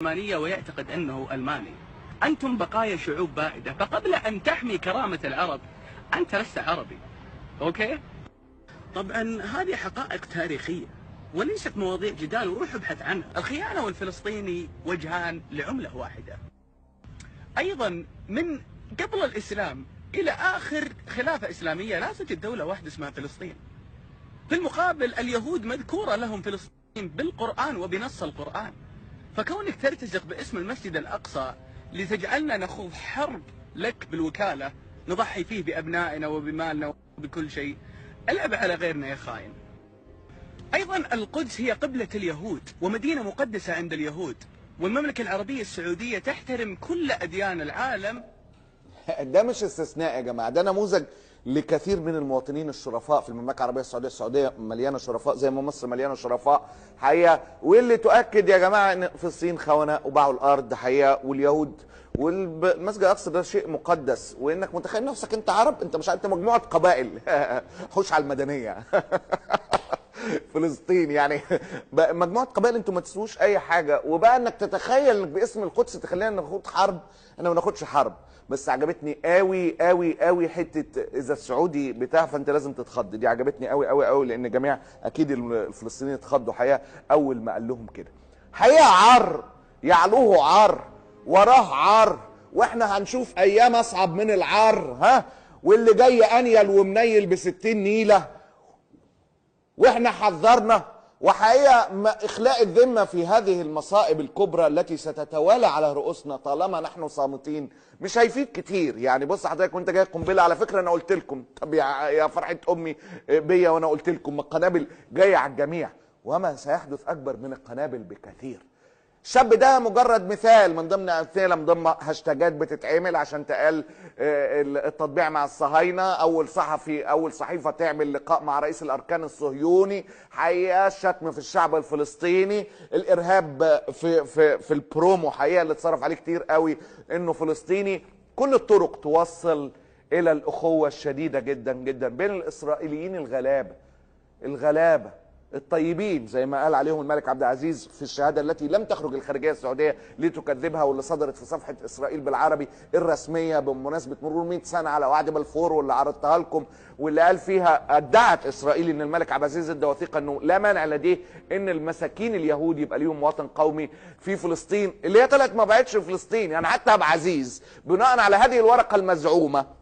العلمانية ويعتقد أنه ألماني. أنتم بقايا شعوب بائدة، فقبل أن تحمي كرامة العرب أنت لست عربي. أوكي؟ طبعا هذه حقائق تاريخية وليست مواضيع جدال، وروح ابحث عنها. الخيانة والفلسطيني وجهان لعملة واحدة. أيضا من قبل الإسلام إلى آخر خلافة إسلامية لا توجد دولة واحدة اسمها فلسطين. في المقابل اليهود مذكورة لهم فلسطين بالقرآن وبنص القرآن. فكونك ترتزق باسم المسجد الأقصى لتجعلنا نخوض حرب لك بالوكالة نضحي فيه بأبنائنا وبمالنا وبكل شيء، العب على غيرنا يا خاين. أيضا القدس هي قبلة اليهود ومدينة مقدسة عند اليهود، والمملكة العربية السعودية تحترم كل أديان العالم. ده مش استثناء يا جماعة، ده نموذج لكثير من المواطنين الشرفاء في المملكة العربية السعودية. السعودية مليانة شرفاء زي ما مصر مليانة شرفاء حقيقة، واللي تؤكد يا جماعة ان فلسطين خونة وباعوا الارض حقيقة، واليهود والمسجد الاقصى ده شيء مقدس، وانك متخيل نفسك انت عرب، انت مش انت مجموعة قبائل حوش على المدنية فلسطين يعني مجموعة قبائل انتوا ما تسووش اي حاجة، وبقى انك تتخيل انك باسم القدس تخلينا ناخد حرب. انا ما ناخدش حرب، بس عجبتني قوي قوي قوي حته اذا السعودي بتاع فانت لازم تتخض. دي عجبتني قوي قوي قوي، لان جميع اكيد الفلسطينيين اتخضوا حقيقه اول ما قال لهم كده. حقيقه عار يعلوه عار وراه عار، واحنا هنشوف ايام اصعب من العار. ها، واللي جاي انيل ومنيل ب60 نيله، واحنا حذرنا. وحقيقة إخلاء الذمة في هذه المصائب الكبرى التي ستتوالى على رؤوسنا طالما نحن صامتين مش هيفيد كتير. يعني بص حضرتك وانت جاي قنبلة، على فكرة أنا قلت لكم، طب يا فرحة أمي بيا وأنا قلت لكم القنابل جاية على الجميع، وما سيحدث أكبر من القنابل بكثير. الشاب ده مجرد مثال من ضمن امثله، من ضمن هاشتاجات بتتعمل عشان تقال التطبيع مع الصهاينه. اول صحيفه تعمل لقاء مع رئيس الاركان الصهيوني، حقيقه الشتم في الشعب الفلسطيني، الارهاب في البرومو حقيقه اللي اتصرف عليه كتير قوي انه فلسطيني. كل الطرق توصل الى الاخوه الشديده جدا جدا بين الاسرائيليين الغلابه الطيبين زي ما قال عليهم الملك عبد العزيز في الشهاده التي لم تخرج الخارجيه السعوديه لتكذبها، واللي صدرت في صفحه اسرائيل بالعربي الرسميه بمناسبه مرور 100 سنه على وعد بلفور، واللي عرضتها لكم، واللي قال فيها ادعت اسرائيل ان الملك عبد العزيز ادى وثيقه انه لا مانع لديه ان المساكين اليهود يبقى ليهم وطن قومي في فلسطين، اللي هي طلعت ما بقتش فلسطين. يعني حتى عبد العزيز بناء على هذه الورقه المزعومه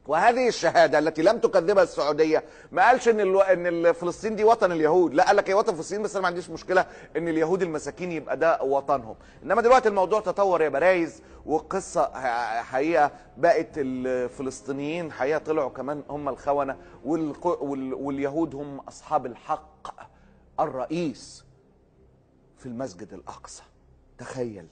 وهذه الشهاده التي لم تكذبها السعوديه ما قالش ان فلسطين دي وطن اليهود، لا قال لك هي وطن فلسطين، بس انا ما عنديش مشكله ان اليهود المساكين يبقى ده وطنهم. انما دلوقتي الموضوع تطور يا برايز، والقصه حقيقه بقت الفلسطينيين حقيقه طلعوا كمان هم الخونه، واليهود هم اصحاب الحق الرئيس في المسجد الاقصى. تخيل